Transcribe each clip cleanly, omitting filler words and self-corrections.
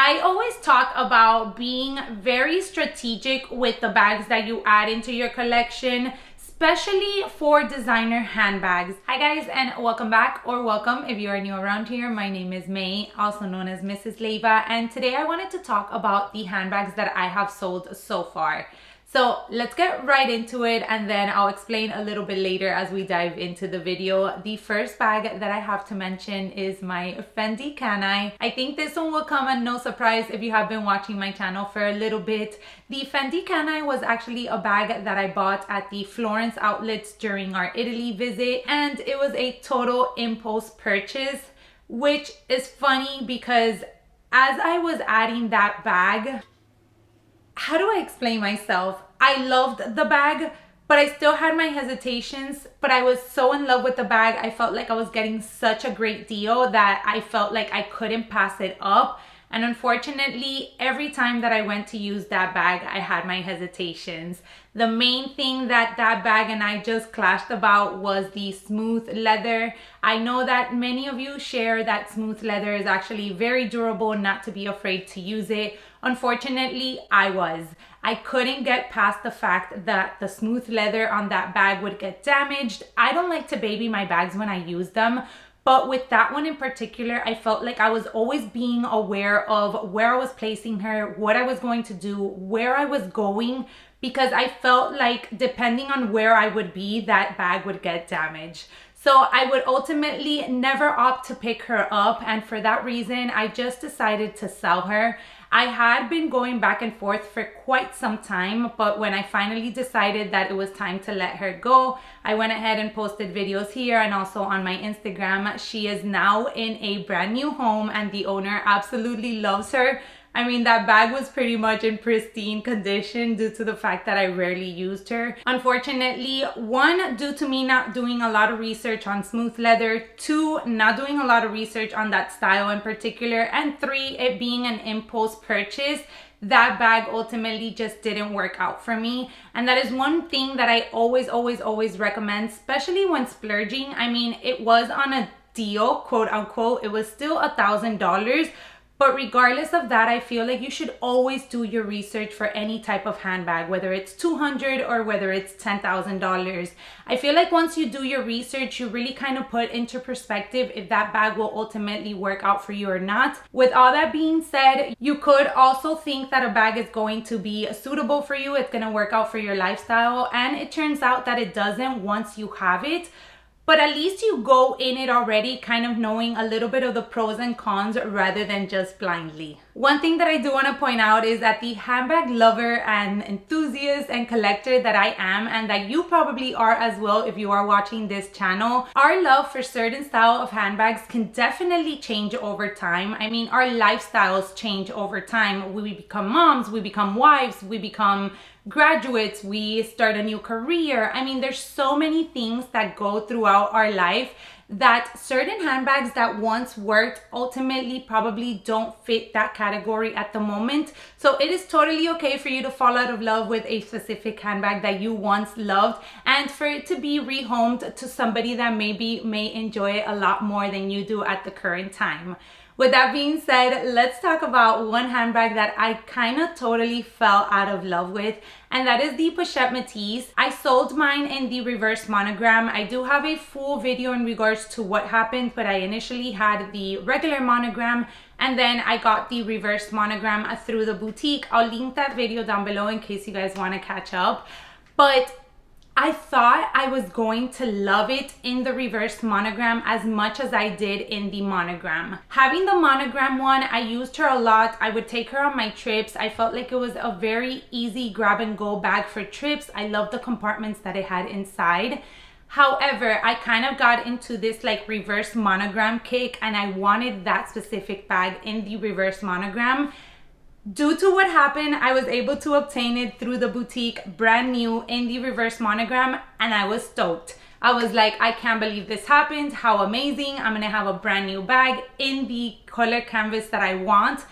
I always talk about being very strategic with the bags that you add into your collection, especially for designer handbags. Hi guys, and welcome back, or welcome if you are new around here. My name is May, also known as Mrs. Leva, and today I wanted to talk about the handbags that I have sold so far. So let's get right into it, and then I'll explain a little bit later as we dive into the video. The first bag that I have to mention is my Fendi Canai. I think this one will come as no surprise if you have been watching my channel for a little bit. The Fendi Canai was actually a bag that I bought at the Florence outlets during our Italy visit, and it was a total impulse purchase, which is funny because as I was adding that bag, how do I explain myself? I loved the bag, but I still had my hesitations, but I was so in love with the bag. I felt like I was getting such a great deal that I felt like I couldn't pass it up. And unfortunately, every time that I went to use that bag, I had my hesitations. The main thing that bag and I just clashed about was the smooth leather. I know that many of you share that smooth leather is actually very durable, not to be afraid to use it. Unfortunately, I couldn't get past the fact that the smooth leather on that bag would get damaged. I don't like to baby my bags when I use them, but with that one in particular, I felt like I was always being aware of where I was placing her, what I was going to do, where I was going, because I felt like depending on where I would be, that bag would get damaged. So I would ultimately never opt to pick her up, and for that reason, I just decided to sell her. I had been going back and forth for quite some time, but when I finally decided that it was time to let her go, I went ahead and posted videos here and also on my Instagram. She is now in a brand new home and the owner absolutely loves her. I mean, that bag was pretty much in pristine condition due to the fact that I rarely used her. Unfortunately, one, due to me not doing a lot of research on smooth leather, two, not doing a lot of research on that style in particular, and three, it being an impulse purchase, that bag ultimately just didn't work out for me. And that is one thing that I always recommend, especially when splurging. I mean, it was on a deal, quote unquote. It was still $1,000. But regardless of that, I feel like you should always do your research for any type of handbag, whether it's $200 or whether it's $10,000. I feel like once you do your research, you really kind of put into perspective if that bag will ultimately work out for you or not. With all that being said, you could also think that a bag is going to be suitable for you, it's going to work out for your lifestyle, and it turns out that it doesn't once you have it. But at least you go in it already kind of knowing a little bit of the pros and cons rather than just blindly. One thing that I do want to point out is that the handbag lover and enthusiast and collector that I am, and that you probably are as well if you are watching this channel, our love for certain style of handbags can definitely change over time. I mean, our lifestyles change over time. We become moms, we become wives, we become graduates, we start a new career. I mean, there's so many things that go throughout our life that certain handbags that once worked ultimately probably don't fit that category at the moment. So it is totally okay for you to fall out of love with a specific handbag that you once loved and for it to be rehomed to somebody that maybe may enjoy it a lot more than you do at the current time. With that being said, let's talk about one handbag that I kind of totally fell out of love with, and that is the Pochette Métis. I sold mine in the reverse monogram. I do have a full video in regards to what happened, but I initially had the regular monogram and then I got the reverse monogram through the boutique. I'll link that video down below in case you guys want to catch up. But I thought I was going to love it in the reverse monogram as much as I did in the monogram. Having the monogram one, I used her a lot. I would take her on my trips. I felt like it was a very easy grab and go bag for trips. I loved the compartments that it had inside. However, I kind of got into this like reverse monogram kick and I wanted that specific bag in the reverse monogram. Due to what happened, I was able to obtain it through the boutique brand new in the reverse monogram and I was stoked. I was like, I can't believe this happened. How amazing. I'm gonna have a brand new bag in the color canvas that I want.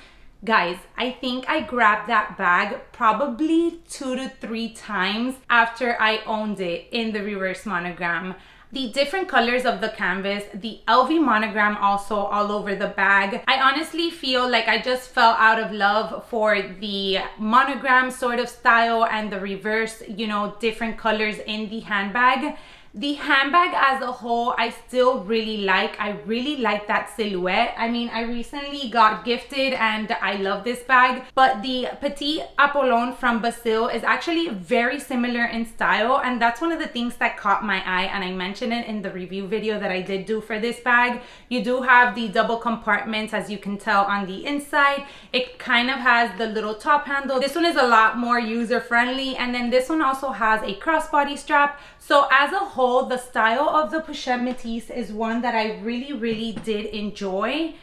Guys, I think I grabbed that bag probably 2 to 3 times after I owned it in the reverse monogram. the different colors of the canvas, the LV monogram also all over the bag. I honestly feel like I just fell out of love for the monogram sort of style and the reverse, you know, different colors in the handbag. The handbag as a whole, I still really like. I really like that silhouette. I mean, I recently got gifted and I love this bag, but the Petit Apollon from Basile is actually very similar in style, and that's one of the things that caught my eye, and I mentioned it in the review video that I did do for this bag. You do have the double compartments, as you can tell, on the inside. It kind of has the little top handle. This one is a lot more user-friendly, and then this one also has a crossbody strap. So as a whole, the style of the Pochette Métis is one that I really did enjoy.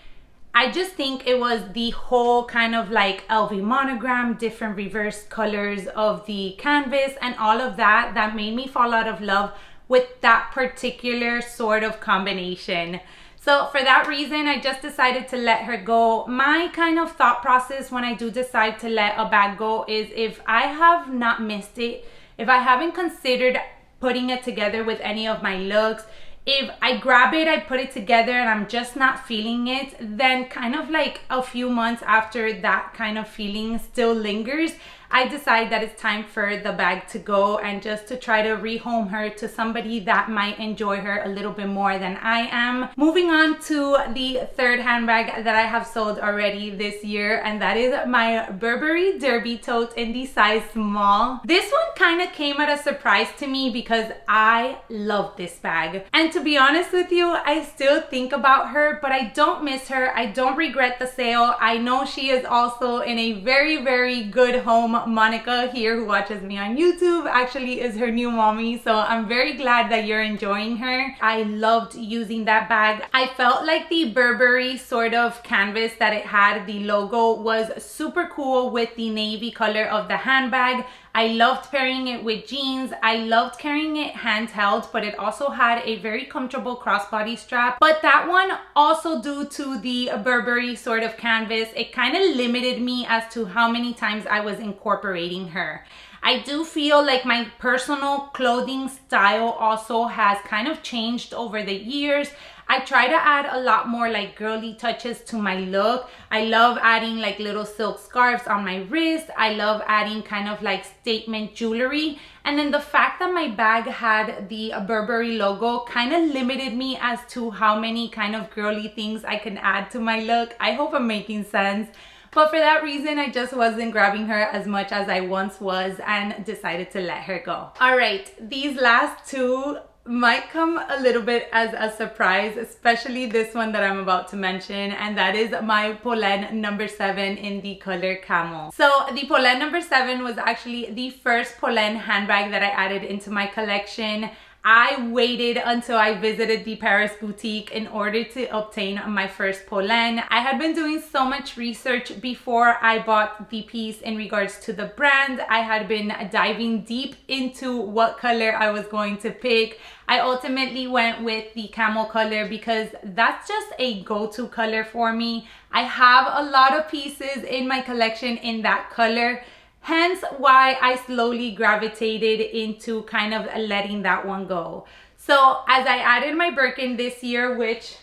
I just think it was the whole kind of like LV monogram, different reverse colors of the canvas and all of that that made me fall out of love with that particular sort of combination. So for that reason, I just decided to let her go. My kind of thought process when I do decide to let a bag go is if I have not missed it, if I haven't considered putting it together with any of my looks, if I grab it, I put it together and I'm just not feeling it, then kind of like a few months after that kind of feeling still lingers, I decide that it's time for the bag to go and just to try to rehome her to somebody that might enjoy her a little bit more than I am. Moving on to the third handbag that I have sold already this year, and that is my Burberry Derby tote in the size small. This one kind of came at a surprise to me because I love this bag. And to be honest with you, I still think about her, but I don't miss her. I don't regret the sale. I know she is also in a very good home. Monica here, who watches me on YouTube, actually is her new mommy, so I'm very glad that you're enjoying her. I loved using that bag. I felt like the Burberry sort of canvas that it had, the logo, was super cool with the navy color of the handbag. I loved pairing it with jeans. I loved carrying it handheld, but it also had a very comfortable crossbody strap. But that one, also due to the Burberry sort of canvas, it kind of limited me as to how many times I was incorporating her. I do feel like my personal clothing style also has kind of changed over the years. I try to add a lot more like girly touches to my look. I love adding like little silk scarves on my wrist. I love adding kind of like statement jewelry. And then the fact that my bag had the Burberry logo kind of limited me as to how many kind of girly things I can add to my look. I hope I'm making sense. But for that reason, I just wasn't grabbing her as much as I once was and decided to let her go. All right, these last two might come a little bit as a surprise, especially this one that I'm about to mention, and that is my Polene number 7 in the color camel. So the Polene number 7 was actually the first Polene handbag that I added into my collection. I waited until I visited the Paris boutique in order to obtain my first Polene. I had been doing so much research before I bought the piece in regards to the brand. I had been diving deep into what color I was going to pick. I ultimately went with the camel color because that's just a go-to color for me. I have a lot of pieces in my collection in that color. Hence why I slowly gravitated into kind of letting that one go. So as I added my Birkin this year, which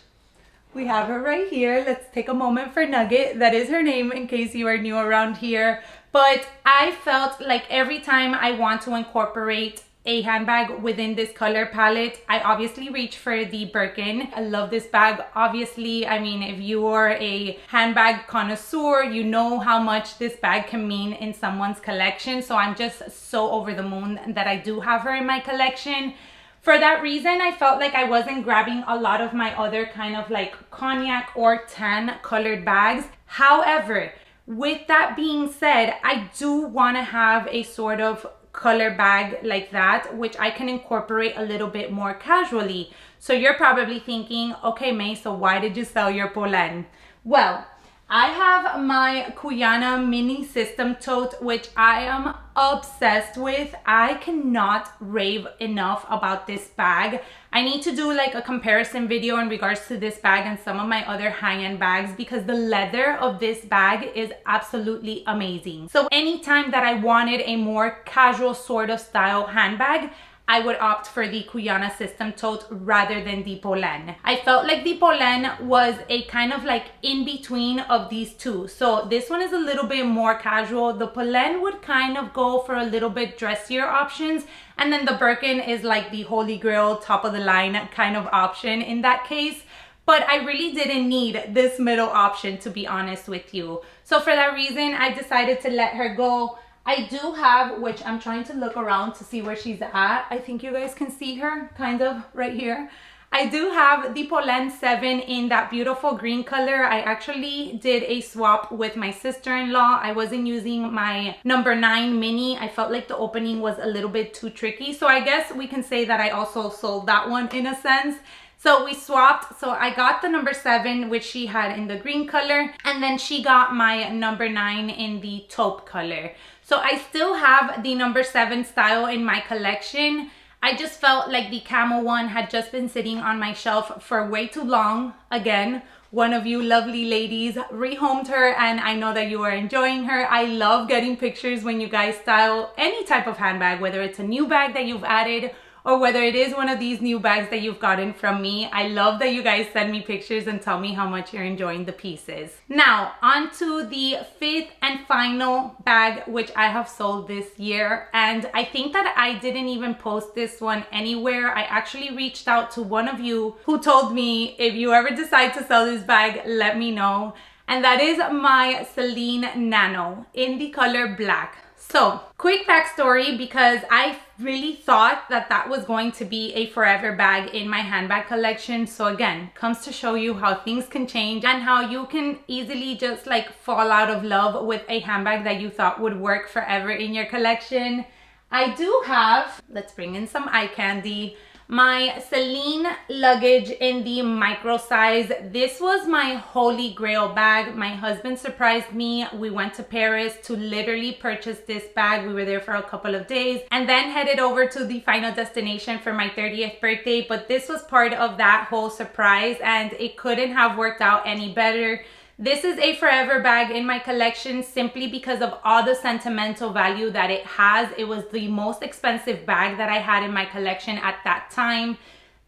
we have her right here. Let's take a moment for Nugget. That is her name in case you are new around here. But I felt like every time I want to incorporate a handbag within this color palette, I obviously reach for the Birkin. I love this bag. Obviously, I mean, if you are a handbag connoisseur, you know how much this bag can mean in someone's collection. So I'm just so over the moon that I do have her in my collection. For that reason, I felt like I wasn't grabbing a lot of my other kind of like cognac or tan colored bags. However, with that being said, I do want to have a sort of color bag like that, which I can incorporate a little bit more casually. So you're probably thinking, okay, May, so why did you sell your Polene? Well, I have my Cuyana mini system tote, which I am obsessed with. I cannot rave enough about this bag. I need to do like a comparison video in regards to this bag and some of my other high-end bags because the leather of this bag is absolutely amazing. So anytime that I wanted a more casual sort of style handbag, I would opt for the Cuyana System tote rather than the Polene. I felt like the Polene was a kind of like in between of these two. So this one is a little bit more casual. The Polene would kind of go for a little bit dressier options. And then the Birkin is like the holy grail, top of the line kind of option in that case. But I really didn't need this middle option, to be honest with you. So for that reason, I decided to let her go. I do have, which I'm trying to look around to see where she's at. I think you guys can see her kind of right here. I do have the Polene 7 in that beautiful green color. I actually did a swap with my sister-in-law. I wasn't using my number 9 mini. I felt like the opening was a little bit too tricky. So I guess we can say that I also sold that one in a sense. So we swapped. So I got the number 7, which she had in the green color. And then she got my number 9 in the taupe color. So I still have the number 7 style in my collection. I just felt like the camel one had just been sitting on my shelf for way too long. Again, one of you lovely ladies rehomed her and I know that you are enjoying her. I love getting pictures when you guys style any type of handbag, whether it's a new bag that you've added or whether it is one of these new bags that you've gotten from me. I love that you guys send me pictures and tell me how much you're enjoying the pieces. Now, on to the 5th and final bag, which I have sold this year. And I think that I didn't even post this one anywhere. I actually reached out to one of you who told me, if you ever decide to sell this bag, let me know. And that is my Celine Nano in the color black. So, quick backstory, because I really thought that that was going to be a forever bag in my handbag collection. So again, comes to show you how things can change and how you can easily just like fall out of love with a handbag that you thought would work forever in your collection. I do have, let's bring in some eye candy, my Celine luggage in the micro size. This was my holy grail bag. My husband surprised me. We went to Paris to literally purchase this bag. We were there for a couple of days and then headed over to the final destination for my 30th birthday. But this was part of that whole surprise and it couldn't have worked out any better. This is a forever bag in my collection simply because of all the sentimental value that it has. It was the most expensive bag that I had in my collection at that time.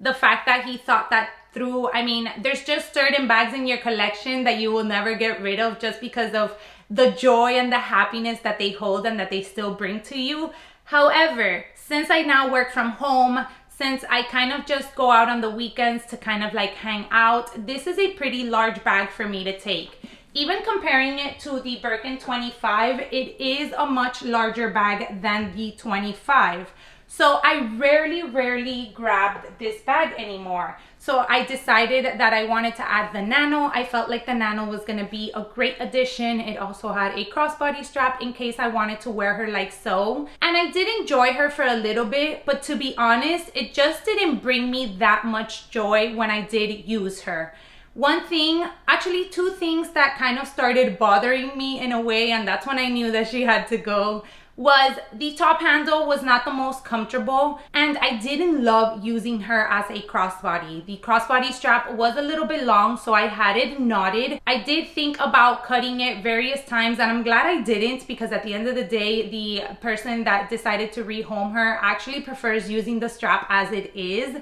The fact that he thought that through, I mean, there's just certain bags in your collection that you will never get rid of just because of the joy and the happiness that they hold and that they still bring to you. However, since I now work from home, since I kind of just go out on the weekends to kind of like hang out, this is a pretty large bag for me to take. Even comparing it to the Birkin 25, it is a much larger bag than the 25. So I rarely grabbed this bag anymore. So I decided that I wanted to add the Nano. I felt like the Nano was gonna be a great addition. It also had a crossbody strap in case I wanted to wear her like so. And I did enjoy her for a little bit, but to be honest, it just didn't bring me that much joy when I did use her. One thing, actually 2 things that kind of started bothering me in a way, and that's when I knew that she had to go, was the top handle was not the most comfortable and I didn't love using her as a crossbody. The crossbody strap was a little bit long, so I had it knotted. I did think about cutting it various times and I'm glad I didn't, because at the end of the day, the person that decided to rehome her actually prefers using the strap as it is.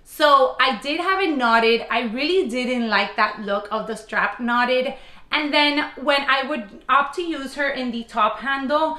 So I did have it knotted. I really didn't like that look of the strap knotted. And then when I would opt to use her in the top handle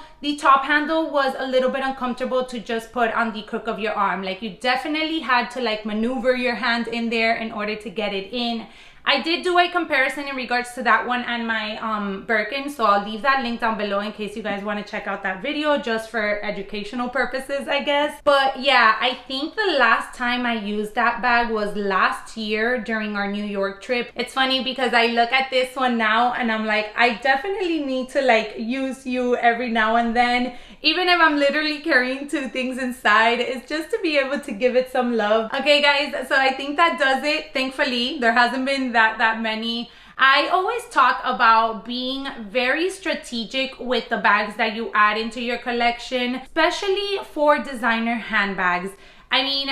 was a little bit uncomfortable to just put on the crook of your arm. Like you definitely had to like maneuver your hand in there in order to get it in. I did do a comparison in regards to that one and my Birkin, so I'll leave that link down below in case you guys want to check out that video just for educational purposes, I guess. But yeah, I think the last time I used that bag was last year during our New York trip. It's funny because I look at this one now and I'm like, I definitely need to like use you every now and then. Even if I'm literally carrying 2 things inside, it's just to be able to give it some love. Okay guys, so I think that does it. Thankfully, there hasn't been that many. I always talk about being very strategic with the bags that you add into your collection, especially for designer handbags. I mean,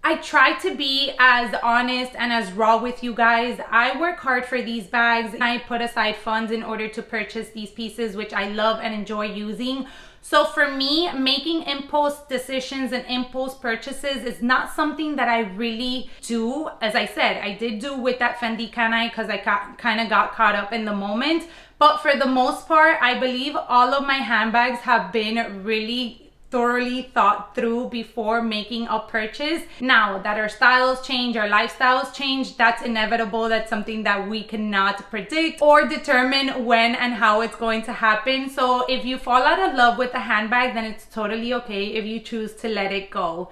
I try to be as honest and as raw with you guys. I work hard for these bags. I put aside funds in order to purchase these pieces, which I love and enjoy using. So for me, making impulse decisions and impulse purchases is not something that I really do. As I said, I did do with that Fendi Canai because I kind of got caught up in the moment. But for the most part, I believe all of my handbags have been really thoroughly thought through before making a purchase. Now that our styles change, our lifestyles change, that's inevitable. That's something that we cannot predict or determine when and how it's going to happen. So if you fall out of love with the handbag, then it's totally okay if you choose to let it go.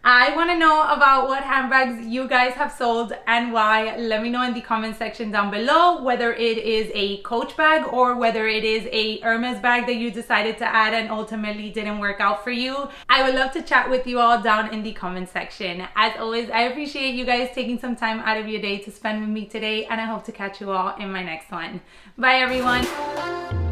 I want to know about what handbags you guys have sold and why. Let me know in the comment section down below, whether it is a Coach bag or whether it is a Hermes bag that you decided to add and ultimately didn't work out for you. I would love to chat with you all down in the comment section. As always, I appreciate you guys taking some time out of your day to spend with me today, and I hope to catch you all in my next one. Bye everyone.